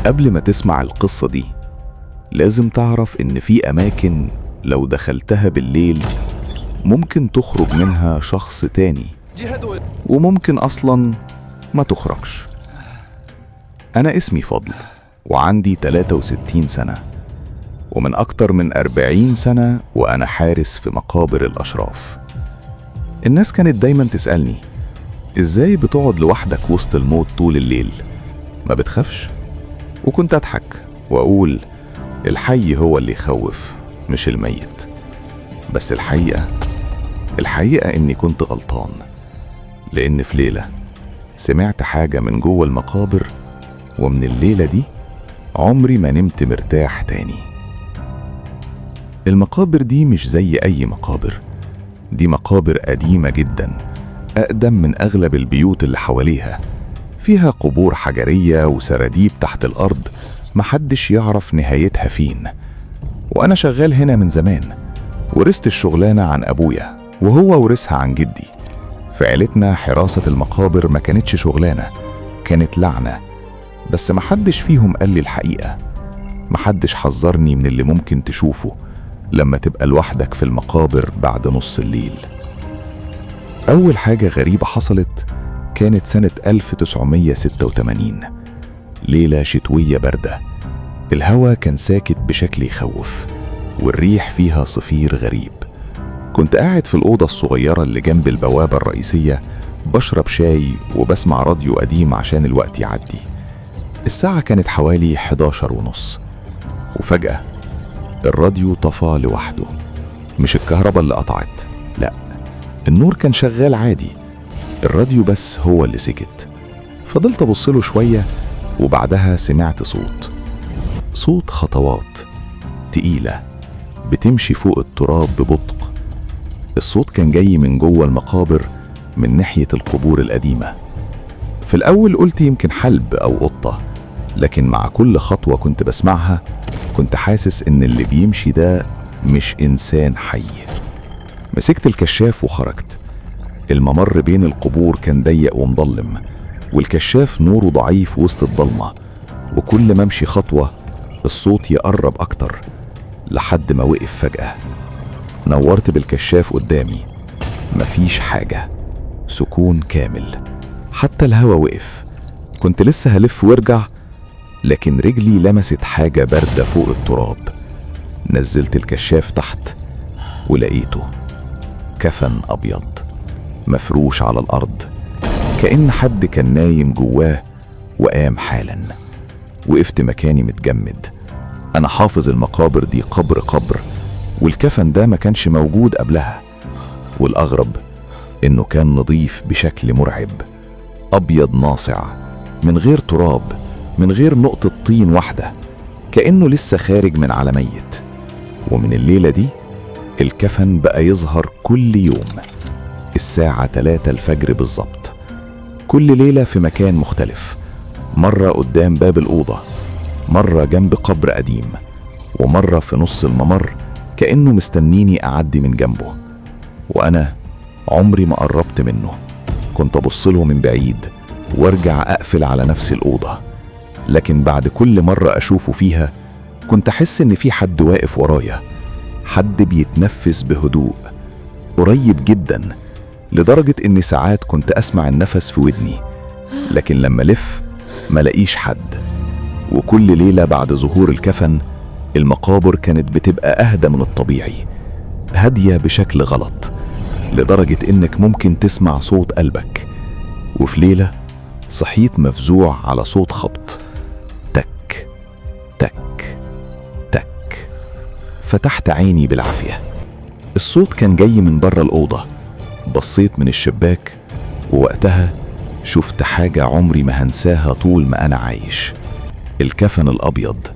قبل ما تسمع القصة دي لازم تعرف إن في أماكن لو دخلتها بالليل ممكن تخرج منها شخص تاني، وممكن أصلاً ما تخرجش. أنا اسمي فضل وعندي 63 سنة، ومن أكتر من 40 سنة وأنا حارس في مقابر الأشراف. الناس كانت دايماً تسألني إزاي بتقعد لوحدك وسط الموت طول الليل؟ ما بتخافش؟ وكنت أضحك وأقول الحي هو اللي يخوف مش الميت. بس الحقيقة إني كنت غلطان، لأن في ليلة سمعت حاجة من جوه المقابر، ومن الليلة دي عمري ما نمت مرتاح تاني. المقابر دي مش زي أي مقابر، دي مقابر قديمة جدا، أقدم من أغلب البيوت اللي حواليها. فيها قبور حجرية وسراديب تحت الأرض محدش يعرف نهايتها فين. وأنا شغال هنا من زمان، ورثت الشغلانة عن أبويا وهو ورثها عن جدي. في عيلتنا حراسة المقابر ما كانتش شغلانة، كانت لعنة. بس محدش فيهم قال لي الحقيقة، محدش حذرني من اللي ممكن تشوفه لما تبقى لوحدك في المقابر بعد نص الليل. أول حاجة غريبة حصلت كانت سنة 1986، ليلة شتوية باردة. الهوا كان ساكت بشكل يخوف، والريح فيها صفير غريب. كنت قاعد في الأوضة الصغيرة اللي جنب البوابة الرئيسية بشرب شاي وبسمع راديو قديم عشان الوقت يعدي. الساعة كانت حوالي 11:30، وفجأة الراديو طفى لوحده. مش الكهرباء اللي قطعت، لا، النور كان شغال عادي، الراديو بس هو اللي سكت. فضلت أبصله شوية، وبعدها سمعت صوت خطوات تقيلة بتمشي فوق التراب ببطء. الصوت كان جاي من جوه المقابر، من ناحية القبور القديمة. في الأول قلت يمكن حلب أو قطة، لكن مع كل خطوة كنت بسمعها كنت حاسس إن اللي بيمشي ده مش إنسان حي. مسكت الكشاف وخرجت. الممر بين القبور كان ضيق ومظلم، والكشاف نوره ضعيف وسط الضلمة، وكل ما امشي خطوة الصوت يقرب أكتر، لحد ما وقف فجأة. نورت بالكشاف قدامي، مفيش حاجة، سكون كامل، حتى الهوا وقف. كنت لسه هلف وارجع، لكن رجلي لمست حاجة باردة فوق التراب. نزلت الكشاف تحت ولقيته كفن أبيض مفروش على الأرض، كأن حد كان نايم جواه وقام حالا. وقفت مكاني متجمد. أنا حافظ المقابر دي قبر، والكفن ده ما كانش موجود قبلها. والأغرب إنه كان نظيف بشكل مرعب، أبيض ناصع، من غير تراب، من غير نقطة طين واحدة، كأنه لسه خارج من على ميت. ومن الليلة دي الكفن بقى يظهر كل يوم الساعة 3 الفجر بالظبط، كل ليلة في مكان مختلف. مرة قدام باب الأوضة، مرة جنب قبر قديم، ومرة في نص الممر كأنه مستنيني أعدي من جنبه. وأنا عمري ما قربت منه، كنت أبصله من بعيد وارجع أقفل على نفس الأوضة. لكن بعد كل مرة أشوفه فيها كنت أحس إن في حد واقف ورايا، حد بيتنفس بهدوء قريب جدا، لدرجة إني ساعات كنت أسمع النفس في ودني. لكن لما لف ملاقيش حد. وكل ليلة بعد ظهور الكفن المقابر كانت بتبقى أهدى من الطبيعي، هادية بشكل غلط، لدرجة إنك ممكن تسمع صوت قلبك. وفي ليلة صحيت مفزوع على صوت خبط، تك تك تك. فتحت عيني بالعافية. الصوت كان جاي من بره الأوضة. بصيت من الشباك، ووقتها شفت حاجة عمري ما هنساها طول ما أنا عايش. الكفن الأبيض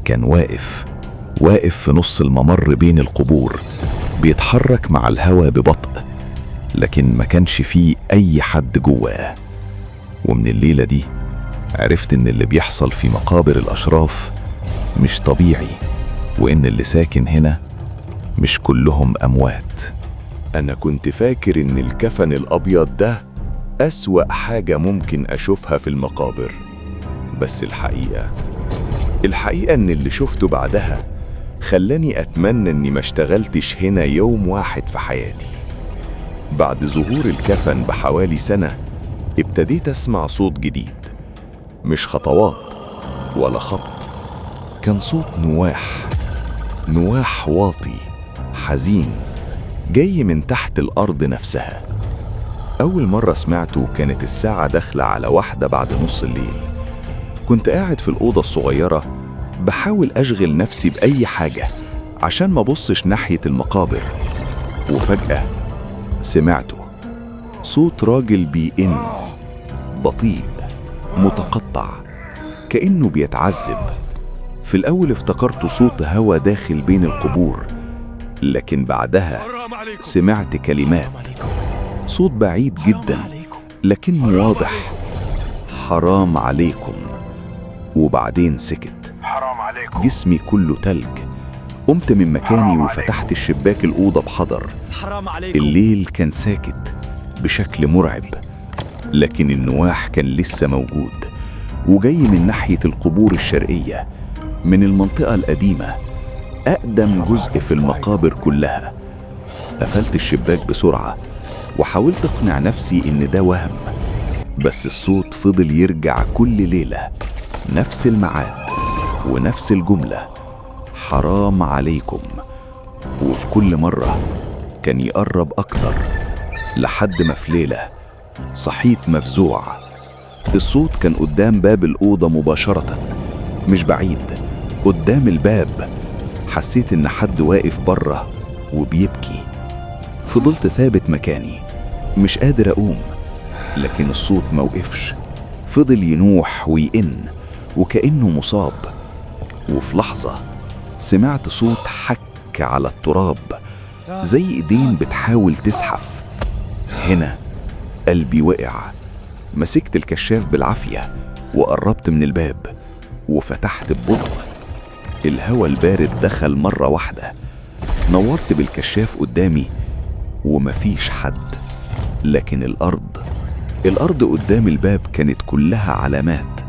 كان واقف في نص الممر بين القبور، بيتحرك مع الهوا ببطء، لكن ما كانش فيه أي حد جواه. ومن الليلة دي عرفت إن اللي بيحصل في مقابر الأشراف مش طبيعي، وإن اللي ساكن هنا مش كلهم أموات. أنا كنت فاكر إن الكفن الأبيض ده أسوأ حاجة ممكن أشوفها في المقابر، بس الحقيقة الحقيقة إن اللي شفته بعدها خلاني أتمنى إني ما اشتغلتش هنا يوم واحد في حياتي. بعد ظهور الكفن بحوالي سنة ابتديت أسمع صوت جديد، مش خطوات ولا خبط، كان صوت نواح واطي حزين جاي من تحت الأرض نفسها. أول مرة سمعته كانت الساعة داخلة على 1 بعد نص الليل. كنت قاعد في الأوضة الصغيرة بحاول أشغل نفسي بأي حاجة عشان ما بصش ناحية المقابر، وفجأة سمعته صوت راجل بيئن بطيء متقطع كأنه بيتعذب. في الأول افتكرت صوت هوا داخل بين القبور، لكن بعدها سمعت كلمات، صوت بعيد جدا لكنه واضح: حرام عليكم. وبعدين سكت. جسمي كله تلج. قمت من مكاني وفتحت الشباك الأوضة بحذر. الليل كان ساكت بشكل مرعب، لكن النواح كان لسه موجود وجاي من ناحية القبور الشرقية، من المنطقة القديمة، أقدم جزء في المقابر كلها. قفلت الشباك بسرعة وحاولت أقنع نفسي إن ده وهم، بس الصوت فضل يرجع كل ليلة، نفس الميعاد ونفس الجملة: حرام عليكم. وفي كل مرة كان يقرب أكتر، لحد ما في ليلة صحيت مفزوع. الصوت كان قدام باب الأوضة مباشرة، مش بعيد، قدام الباب. حسيت إن حد واقف بره وبيبكي. فضلت ثابت مكاني مش قادر أقوم، لكن الصوت موقفش، فضل ينوح ويئن وكأنه مصاب. وفي لحظة سمعت صوت حك على التراب، زي ايدين بتحاول تزحف. هنا قلبي وقع. مسكت الكشاف بالعافية وقربت من الباب وفتحت ببطء. الهواء البارد دخل مرة واحدة. نورت بالكشاف قدامي ومفيش حد، لكن الأرض قدام الباب كانت كلها علامات،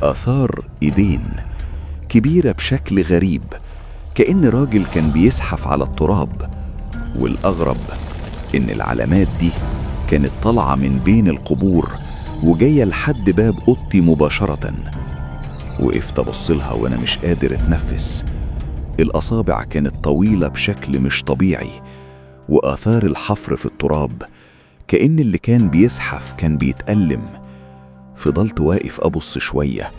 آثار إيدين كبيرة بشكل غريب، كأن راجل كان بيزحف على التراب. والأغرب إن العلامات دي كانت طالعة من بين القبور وجاية لحد باب أوضتي مباشرة. وقفت أبصلها وأنا مش قادر أتنفس. الأصابع كانت طويلة بشكل مش طبيعي، وآثار الحفر في التراب كأن اللي كان بيزحف كان بيتألم. فضلت واقف أبص شوية،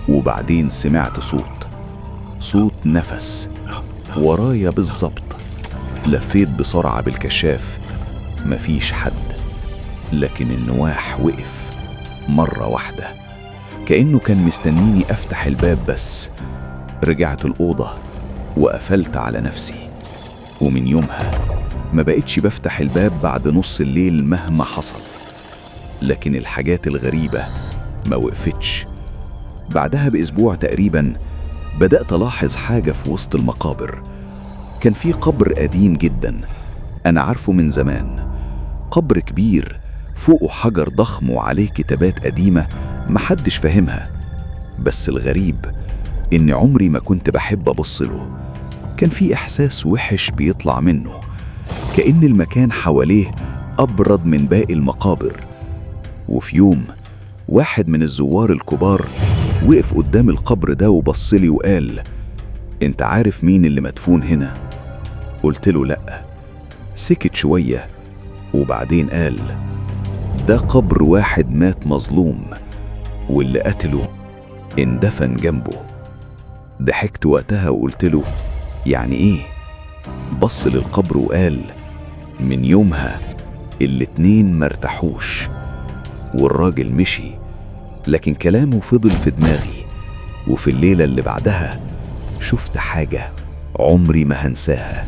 وبعدين سمعت صوت نفس ورايا بالظبط. لفيت بسرعة بالكشاف، مفيش حد، لكن النواح وقف مرة واحدة كأنه كان مستنيني أفتح الباب. بس رجعت الأوضة وقفلت على نفسي، ومن يومها ما بقتش بفتح الباب بعد نص الليل مهما حصل. لكن الحاجات الغريبة ما وقفتش. بعدها بأسبوع تقريبا بدأت ألاحظ حاجة في وسط المقابر. كان في قبر قديم جدا أنا عارفه من زمان، قبر كبير فوقه حجر ضخم وعليه كتابات قديمة محدش فاهمها. بس الغريب إن عمري ما كنت بحب أبص له. كان في إحساس وحش بيطلع منه، كأن المكان حواليه أبرد من باقي المقابر. وفي يوم واحد من الزوار الكبار وقف قدام القبر ده وبصلي وقال: انت عارف مين اللي مدفون هنا؟ قلت له لأ. سكت شوية وبعدين قال: ده قبر واحد مات مظلوم، واللي قتله اندفن جنبه. ضحكت وقتها وقلت له: يعني ايه؟ بص للقبر وقال: من يومها الاتنين مرتاحوش. والراجل مشي، لكن كلامه فضل في دماغي. وفي الليلة اللي بعدها شفت حاجة عمري ما هنساها.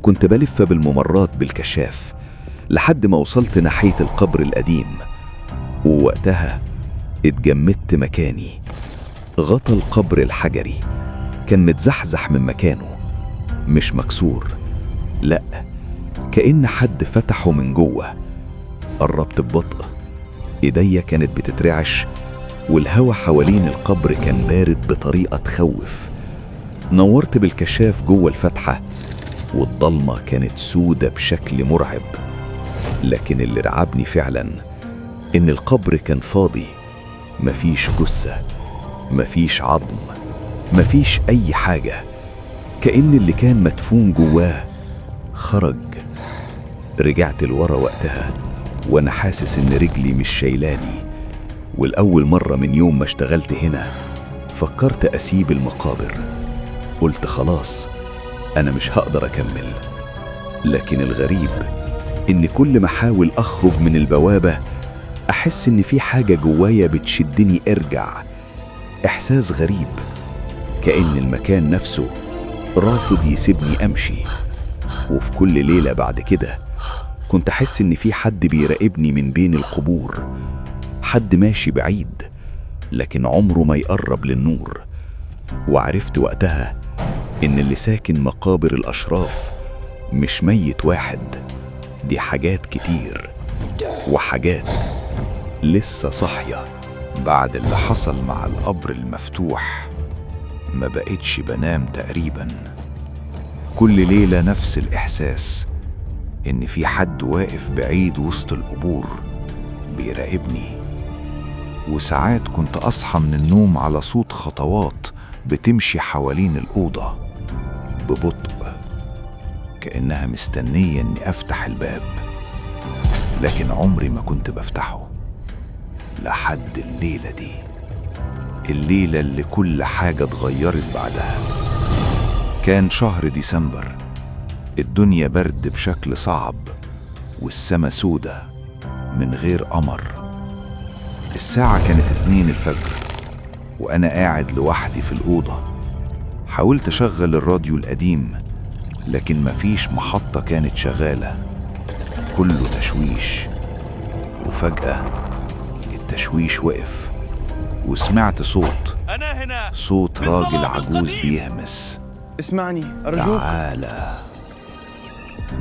كنت بلف بالممرات بالكشاف لحد ما وصلت ناحية القبر القديم، ووقتها اتجمدت مكاني. غطى القبر الحجري كان متزحزح من مكانه، مش مكسور، لأ، كأن حد فتحه من جوه. قربت ببطء، ايديا كانت بتترعش والهوا حوالين القبر كان بارد بطريقة تخوف. نورت بالكشاف جوه الفتحة، والضلمة كانت سودة بشكل مرعب. لكن اللي رعبني فعلا إن القبر كان فاضي، مفيش جثة، مفيش عظم، مفيش أي حاجة. كأن اللي كان مدفون جواه خرج. رجعت لورا وقتها وأنا حاسس إن رجلي مش شايلاني. والأول مرة من يوم ما اشتغلت هنا فكرت أسيب المقابر. قلت خلاص أنا مش هقدر أكمل. لكن الغريب إن كل ما أحاول أخرج من البوابة أحس إن في حاجة جوايا بتشدني أرجع. إحساس غريب، كأن المكان نفسه رافض يسيبني أمشي. وفي كل ليلة بعد كده كنت أحس إن في حد بيراقبني من بين القبور، حد ماشي بعيد لكن عمره ما يقرب للنور. وعرفت وقتها إن اللي ساكن مقابر الأشراف مش ميت واحد، دي حاجات كتير، وحاجات لسه صاحية. بعد اللي حصل مع القبر المفتوح ما بقتش بنام تقريبا. كل ليلة نفس الإحساس، إن في حد واقف بعيد وسط القبور بيراقبني. وساعات كنت أصحى من النوم على صوت خطوات بتمشي حوالين الأوضة ببطء، كأنها مستنية إني أفتح الباب، لكن عمري ما كنت بفتحه لحد الليلة دي، الليلة اللي كل حاجة اتغيرت بعدها. كان شهر ديسمبر، الدنيا برد بشكل صعب والسما سودة من غير قمر. الساعة كانت 2 الفجر وأنا قاعد لوحدي في الأوضة. حاولت أشغل الراديو القديم لكن مفيش محطة كانت شغالة، كله تشويش. وفجأة التشويش وقف وسمعت صوت راجل عجوز بيهمس: اسمعني أرجوك. تعالى.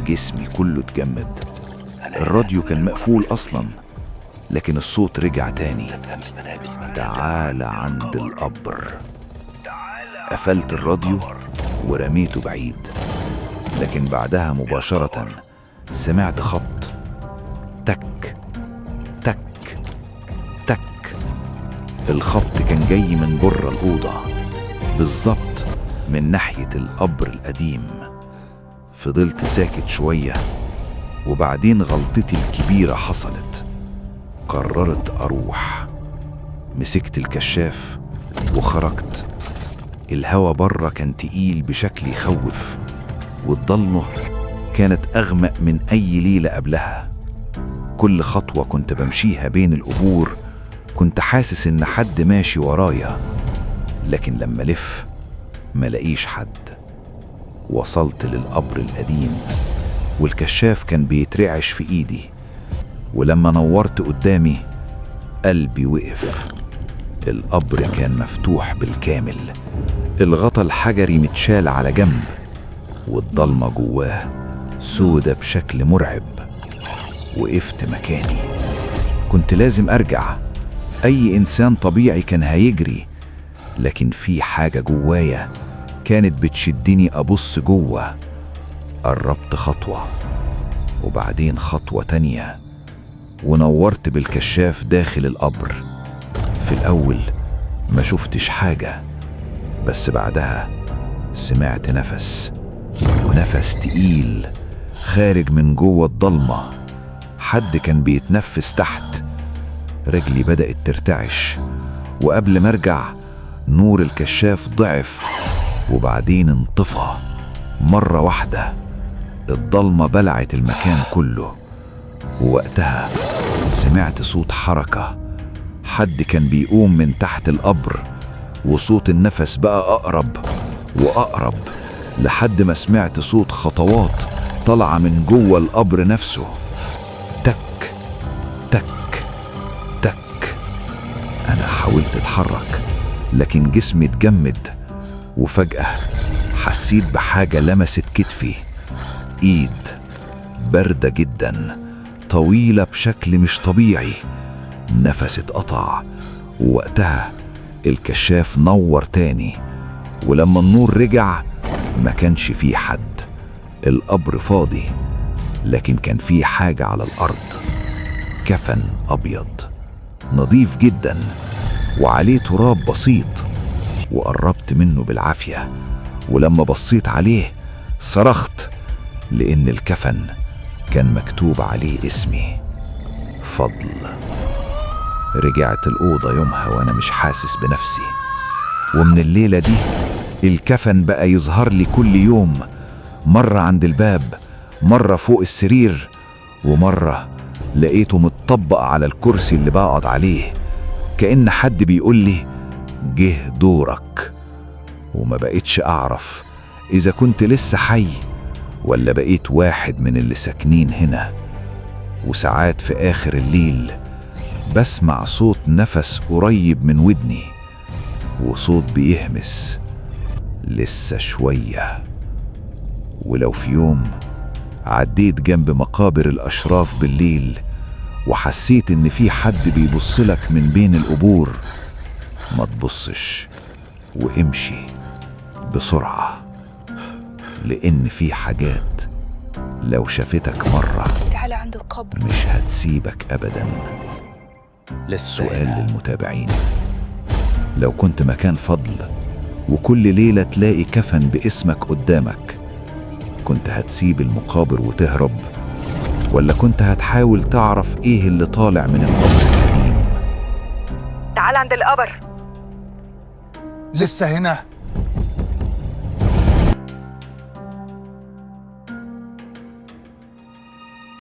جسمي كله اتجمد. الراديو كان مقفول أصلا لكن الصوت رجع تاني: تعالى عند القبر. قفلت الراديو ورميته بعيد، لكن بعدها مباشرة سمعت خبط، تك تك تك. الخبط كان جاي من بره الأوضة، بالظبط من ناحية القبر القديم. فضلت ساكت شوية وبعدين غلطتي الكبيرة حصلت. قررت أروح. مسكت الكشاف وخرجت. الهوا بره كان تقيل بشكل يخوف، والضلمة كانت أغمق من أي ليلة قبلها. كل خطوة كنت بمشيها بين القبور كنت حاسس إن حد ماشي ورايا، لكن لما لف ملاقيش حد. وصلت للقبر القديم والكشاف كان بيترعش في إيدي، ولما نورت قدامي قلبي وقف. القبر كان مفتوح بالكامل، الغطا الحجري متشال على جنب، والضلمة جواه سودة بشكل مرعب. وقفت مكاني، كنت لازم أرجع. أي إنسان طبيعي كان هيجري، لكن في حاجة جوايا كانت بتشدني أبص جوه. قربت خطوة وبعدين خطوة تانية ونورت بالكشاف داخل القبر. في الأول ما شفتش حاجة، بس بعدها سمعت نفس تقيل خارج من جوه الضلمة. حد كان بيتنفس تحت. رجلي بدأت ترتعش، وقبل ما ارجع نور الكشاف ضعف وبعدين انطفى مرة واحدة. الضلمة بلعت المكان كله، ووقتها سمعت صوت حركة. حد كان بيقوم من تحت القبر، وصوت النفس بقى أقرب وأقرب لحد ما سمعت صوت خطوات طالعة من جوه القبر نفسه. تك تك تك. أنا حاولت أتحرك لكن جسمي اتجمد، وفجأة حسيت بحاجة لمست كتفي. إيد باردة جدا، طويلة بشكل مش طبيعي. نفسي اتقطع ووقتها الكشاف نور تاني، ولما النور رجع ما كانش فيه حد. القبر فاضي، لكن كان فيه حاجة على الأرض. كفن أبيض نظيف جدا وعليه تراب بسيط، وقربت منه بالعافية، ولما بصيت عليه صرخت لأن الكفن كان مكتوب عليه اسمي، فضل. رجعت الأوضة يومها وأنا مش حاسس بنفسي، ومن الليلة دي الكفن بقى يظهر لي كل يوم، مرة عند الباب، مرة فوق السرير، ومرة لقيته متطبق على الكرسي اللي بقعد عليه، كأن حد بيقول لي جه دورك. وما بقيتش أعرف إذا كنت لسه حي ولا بقيت واحد من اللي ساكنين هنا. وساعات في آخر الليل بسمع صوت نفس قريب من ودني، وصوت بيهمس لسه شوية. ولو في يوم عديت جنب مقابر الأشراف بالليل وحسيت إن في حد بيبصلك من بين القبور، ما تبصش وامشي بسرعة، لأن في حاجات لو شافتك مرة تعال عند القبر. مش هتسيبك أبدا. السؤال للمتابعين: لو كنت مكان فضل وكل ليلة تلاقي كفن باسمك قدامك، كنت هتسيب المقابر وتهرب، ولا كنت هتحاول تعرف ايه اللي طالع من القبر القديم؟ تعال عند القبر. لسه هنا؟